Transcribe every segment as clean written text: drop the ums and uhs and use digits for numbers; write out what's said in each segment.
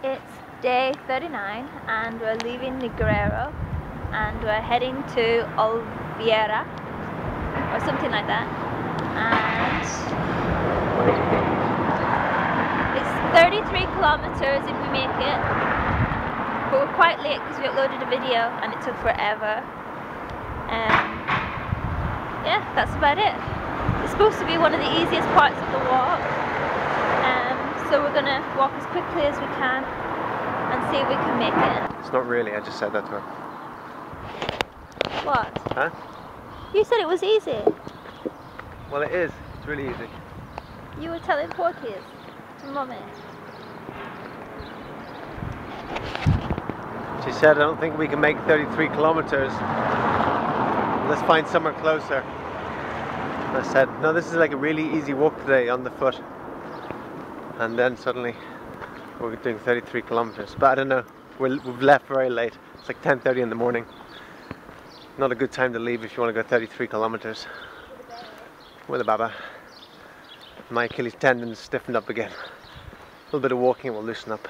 It's day 39 and we're leaving Negrero and we're heading to Oliveira or something like that, and it's 33 kilometers if we make it, but we're quite late because we uploaded a video and it took forever. Yeah, that's about it. It's supposed to be one of the easiest parts of the walk. So we're gonna walk as quickly as we can and see if we can make it. It's not really, I just said that to her. What? Huh? You said it was easy. Well, it is. It's really easy. You were telling Porkies to Mummy. She said, I don't think we can make 33 kilometers. Let's find somewhere closer. I said, no, this is like a really easy walk today on the foot. And then suddenly we're doing 33 kilometers. But I don't know, we've left very late. It's like 10:30 in the morning. Not a good time to leave if you want to go 33 kilometers. With a baba. My Achilles tendon is stiffened up again. A little bit of walking will loosen up.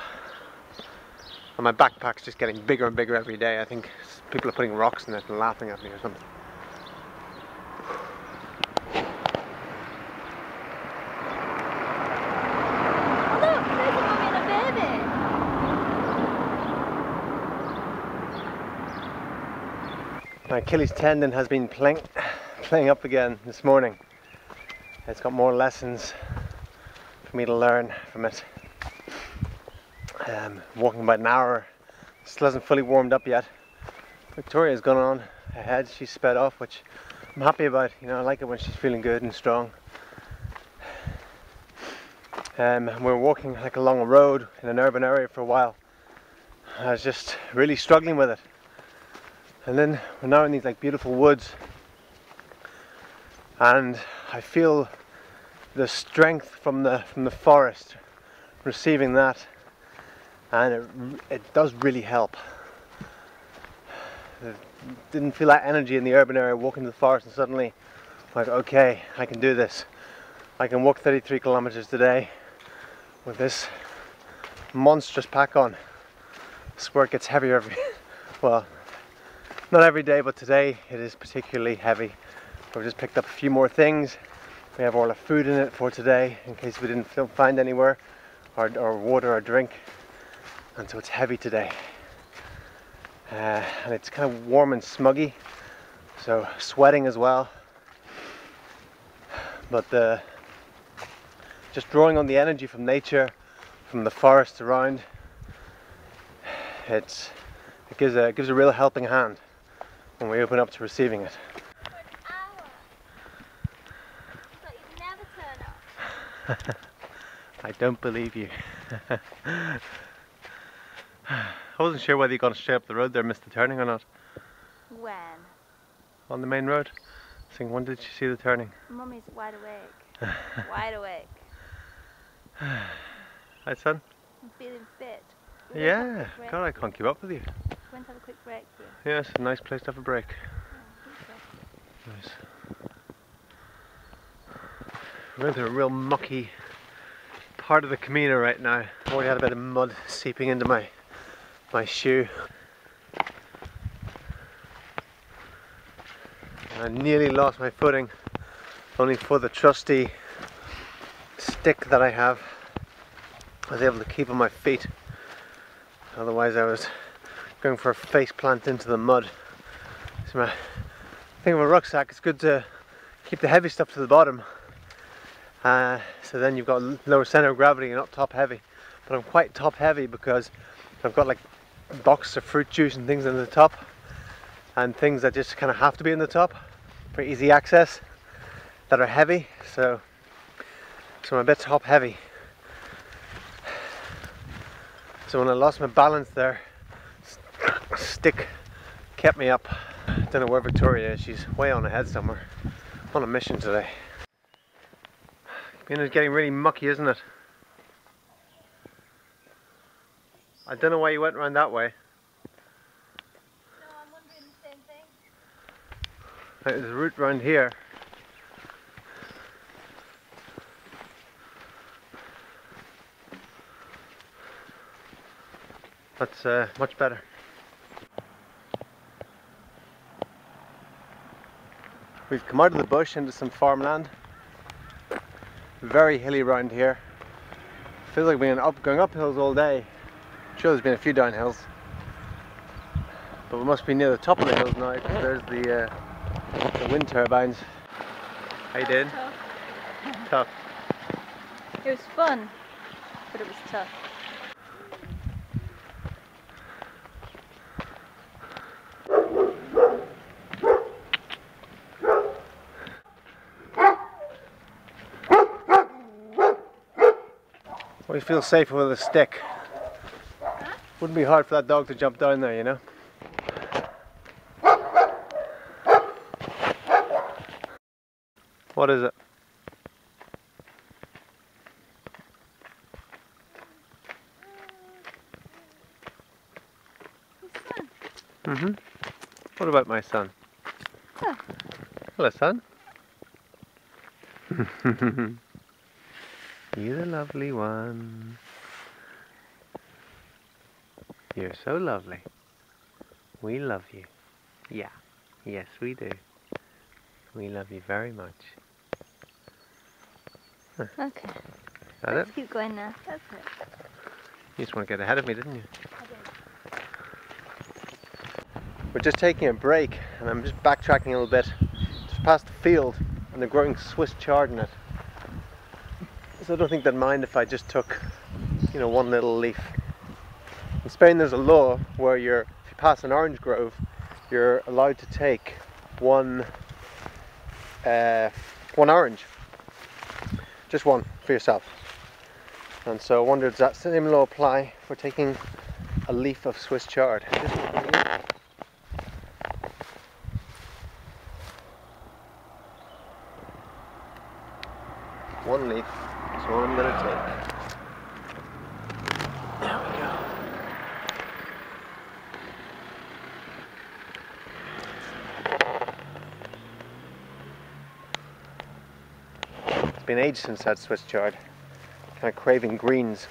And my backpack's just getting bigger and bigger every day. I think people are putting rocks in it and laughing at me or something. My Achilles tendon has been playing up again this morning. It's got more lessons for me to learn from it. Walking about an hour, still hasn't fully warmed up yet. Victoria's gone on ahead, she's sped off, which I'm happy about. You know, I like it when she's feeling good and strong. We're walking like along a road in an urban area for a while. I was just really struggling with it. And then we're now in these like beautiful woods, and I feel the strength from the forest, receiving that, and it does really help. I didn't feel that energy in the urban area walking to the forest, and suddenly like, okay, I can do this. I can walk 33 kilometers today with this monstrous pack on. I swear it gets heavier well, not every day, but today it is particularly heavy. We've just picked up a few more things. We have all our food in it for today, in case we didn't find anywhere, or water or drink. And so it's heavy today. And it's kind of warm and smuggy, so sweating as well. But just drawing on the energy from nature, from the forest around, it gives a real helping hand when we open up to receiving it. For an hour. So you'd never turn off. I don't believe you. I wasn't sure whether you're going to straight up the road there, missed the turning or not. When? On the main road. Saying, when did you see the turning? Mummy's wide awake. Wide awake. Hi son. I'm feeling fit. Yeah, God, I can't keep up with you. We're going to have a quick break here. Yeah, it's a nice place to have a break. Yeah, Nice. We're into a real mucky part of the Camino right now. I've already had a bit of mud seeping into my shoe. I nearly lost my footing, only for the trusty stick that I have. I was able to keep on my feet. Otherwise I was going for a face plant into the mud. So my thing of a rucksack, it's good to keep the heavy stuff to the bottom. So then you've got a lower center of gravity, you're not top heavy. But I'm quite top heavy because I've got like boxes of fruit juice and things in the top, and things that just kind of have to be in the top for easy access that are heavy. So I'm a bit top heavy. So when I lost my balance there, stick kept me up. Don't know where Victoria is, she's way on ahead somewhere. On a mission today. It's getting really mucky, isn't it? I don't know why you went around that way. No, I'm wondering the same thing. There's a route around here. That's much better. We've come out of the bush into some farmland. Very hilly round here. Feels like we've been going up hills all day. I'm sure there's been a few downhills. But we must be near the top of the hills now because there's the wind turbines. How you doing? Tough. Tough. It was fun, but it was tough. We feel safer with a stick. Wouldn't be hard for that dog to jump down there, you know? What is it? Mm-hmm. What about my son? Oh. Hello, son. You're the lovely one. You're so lovely. We love you. Yeah. Yes, we do. We love you very much. Huh. Okay. Is that Let's it? keep going now. That's it. You just want to get ahead of me, didn't you? We're just taking a break, and I'm just backtracking a little bit. Just past the field, and they're growing Swiss chard in it. So I don't think they'd mind if I just took, you know, one little leaf. In Spain there's a law where if you pass an orange grove, you're allowed to take one orange. Just one for yourself. And so I wondered, does that same law apply for taking a leaf of Swiss chard? One leaf is all I'm going to take. There we go. It's been ages since I had Swiss chard. Kind of craving greens.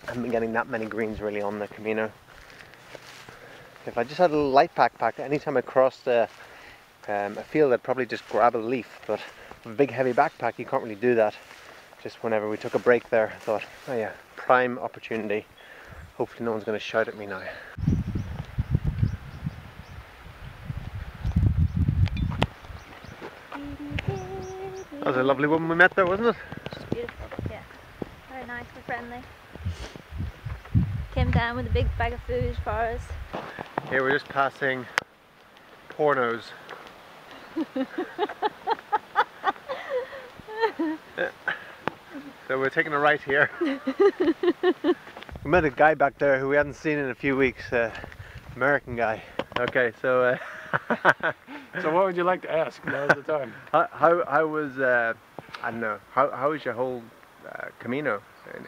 I haven't been getting that many greens really on the Camino. If I just had a little light backpack, anytime I crossed a field I'd probably just grab a leaf, but with a big heavy backpack you can't really do that. Just whenever we took a break there, I thought, oh yeah, prime opportunity. Hopefully no one's going to shout at me now. That was a lovely woman we met there, wasn't it? She's beautiful, yeah. Very nice and friendly. Came down with a big bag of food for us. Here we're just passing pornos. So we're taking a right here. We met a guy back there who we hadn't seen in a few weeks, American guy. Okay, so So what would you like to ask? Now's the time. how was I don't know, how was your whole Camino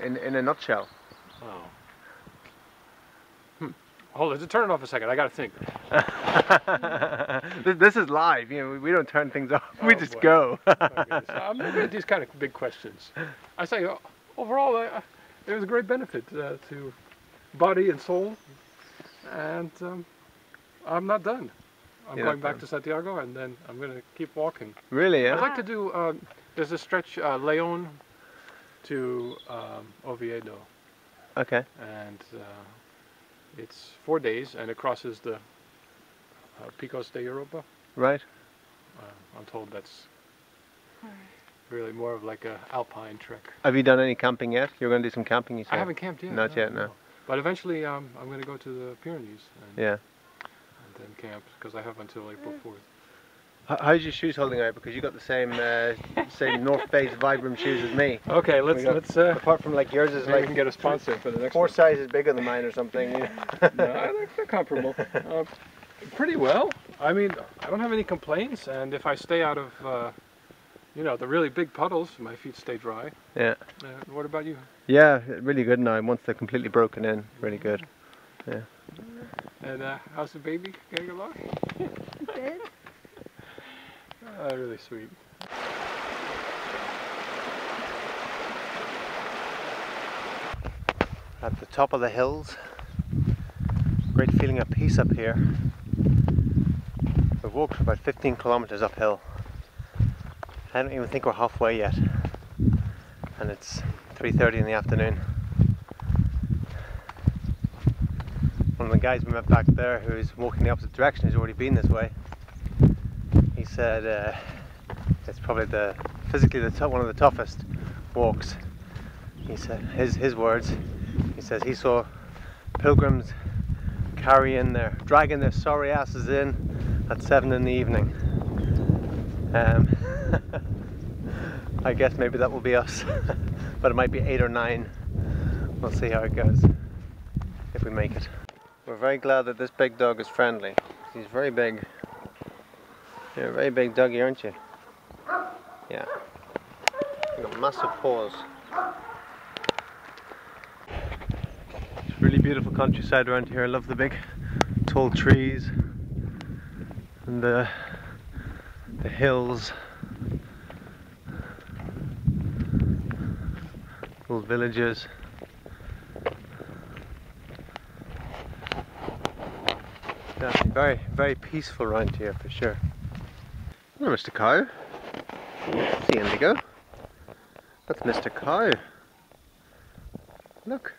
in a nutshell? Oh. Hold on, just turn it off a second. I gotta think. This is live, you know. We don't turn things off. We just boy. go. I'm looking at these kind of big questions. I say, overall, it was a great benefit to body and soul, and I'm not done. I'm You're going not back done. to Santiago, and then I'm going to keep walking. Really? Yeah. I'd like to do. There's a stretch León to Oviedo, Okay. and it's 4 days, and it crosses the Picos de Europa. Right. I'm told that's really more of like a alpine trek. Have you done any camping yet? You're going to do some camping, you said? I haven't camped yet. Not yet, no. But eventually, I'm going to go to the Pyrenees and, Yeah. and then camp because I have until April 4th. How's your shoes holding out? Because you got the same same North Face Vibram shoes as me. Okay, We got- apart from like yours is maybe we like can get a sponsor for the next 4 one. sizes bigger than mine or something. No, I think they're comparable. Pretty well. I mean, I don't have any complaints, and if I stay out of, you know, the really big puddles, my feet stay dry. Yeah. What about you? Yeah, really good now. Once they're completely broken in, really good. Yeah. And how's the baby getting along? Good. Really sweet. At the top of the hills, Great feeling of peace up here. We've walked about 15 kilometers uphill. I don't even think we're halfway yet. And it's 3:30 in the afternoon. One of the guys we met back there who's walking the opposite direction, who's already been this way, he said it's probably physically one of the toughest walks. He said, his words, he says he saw pilgrims dragging their sorry asses in at 7 in the evening. I guess maybe that will be us, but it might be 8 or 9. We'll see how it goes, if we make it. We're very glad that this big dog is friendly. He's very big. You're a very big doggy, aren't you? Yeah. You've got massive paws. It's really beautiful countryside around here. I love the big tall trees and the hills. Little villages. Yeah, very, very peaceful around here for sure. Hello, Mr. Cow. See Indigo. That's Mr. Cow. Look,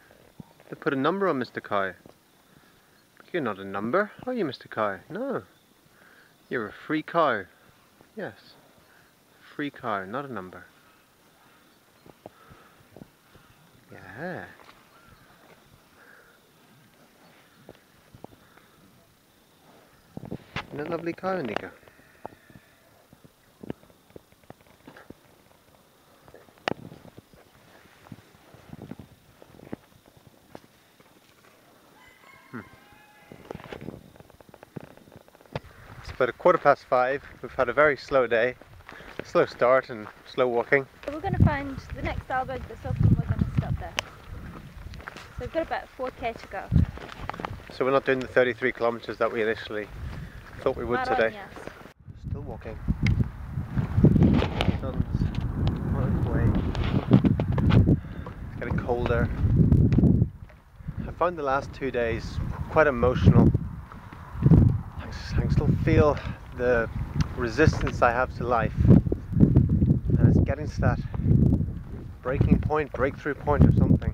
they put a number on Mr. Cow. You're not a number, are you, Mr. Cow? No. You're a free cow. Yes. Free cow, not a number. Yeah. Isn't that lovely cow, Indigo? It's about 5:15. We've had a very slow day. Slow start and slow walking. So we're going to find the next albergue that's open. We're going to stop there. So we've got about 4k to go. So we're not doing the 33 kilometers that we initially thought we would today. Yes. Still walking. Sun's on its way. It's getting colder. I found the last 2 days quite emotional. I can still feel the resistance I have to life. And it's getting to that breaking point, breakthrough point or something,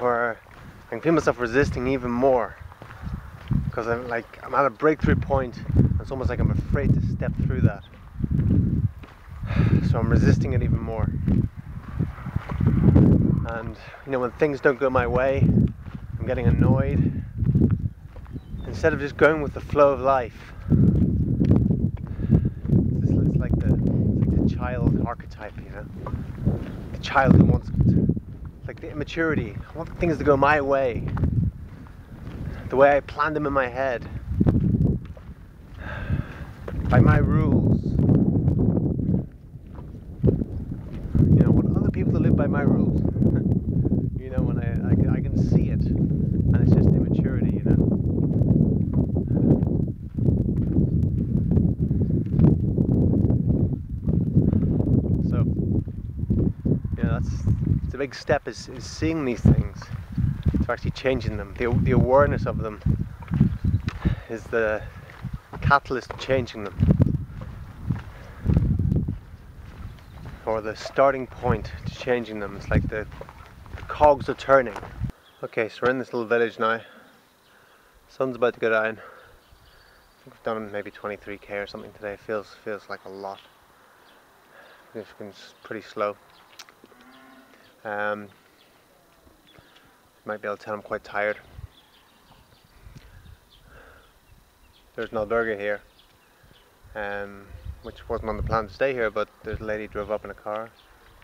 where I can feel myself resisting even more, because I'm at a breakthrough point. It's almost like I'm afraid to step through that, so I'm resisting it even more. And you know, when things don't go my way, I'm getting annoyed. Instead of just going with the flow of life, it's like the child archetype, you know, the child who wants, like the immaturity. I want things to go my way, the way I planned them in my head, by my rules. You know, I want other people to live by my rules. You know, when I can see it, and it's just immaturity, you know. So, you know, it's a big step is seeing these things, to actually changing them. The awareness of them is the catalyst to changing them, or the starting point to changing them. It's like the cogs are turning. Okay, so we're in this little village now. Sun's about to go down. I think we've done maybe 23k or something today. It feels like a lot. It's been pretty slow. Might be able to tell I'm quite tired. There's an albergue here, which wasn't on the plan to stay here, but the lady drove up in a car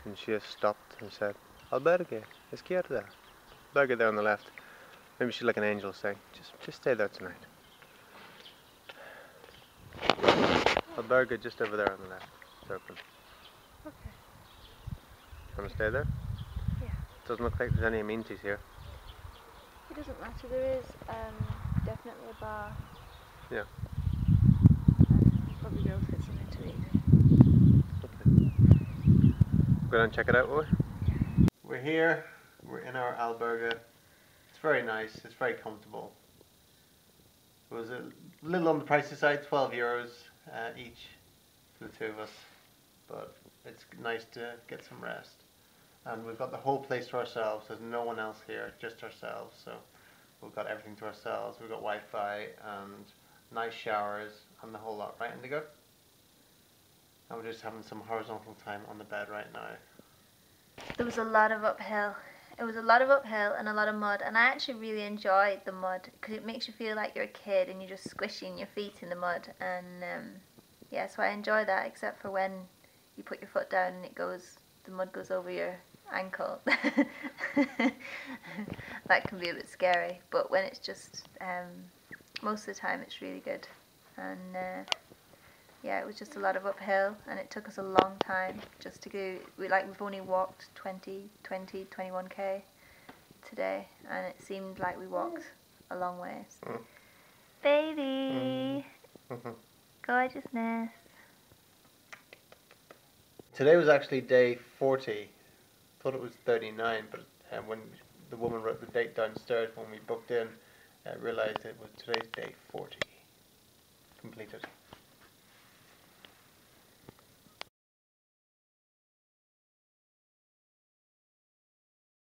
and she just stopped and said, "Albergue, izquierda." Albergue there on the left. Maybe she's like an angel saying, just stay there tonight. Albergue just over there on the left. It's open. Okay. You want to stay there? Yeah. Doesn't look like there's any amenities here. It doesn't matter. There is definitely a bar. Yeah. Probably go for something to eat. Okay. Go down and check it out, will we? We're here. We're in our albergue. It's very nice. It's very comfortable. It was a little on the pricey side, 12 euros each for the two of us, but it's nice to get some rest. And we've got the whole place to ourselves. There's no one else here, just ourselves. So we've got everything to ourselves. We've got Wi-Fi and nice showers and the whole lot, right, Indigo? And we're just having some horizontal time on the bed right now. There was a lot of uphill. It was a lot of uphill and a lot of mud, and I actually really enjoyed the mud because it makes you feel like you're a kid and you're just squishing your feet in the mud. And yeah, so I enjoy that, except for when you put your foot down and the mud goes over your ankle. That can be a bit scary, but when it's just most of the time it's really good. And yeah, it was just a lot of uphill, and it took us a long time just to go. We've only walked 21k today, and it seemed like we walked a long ways. Baby, gorgeousness. Today was actually day 40. Thought it was 39, but when the woman wrote the date downstairs when we booked in, I realised it was today's day 40 completed.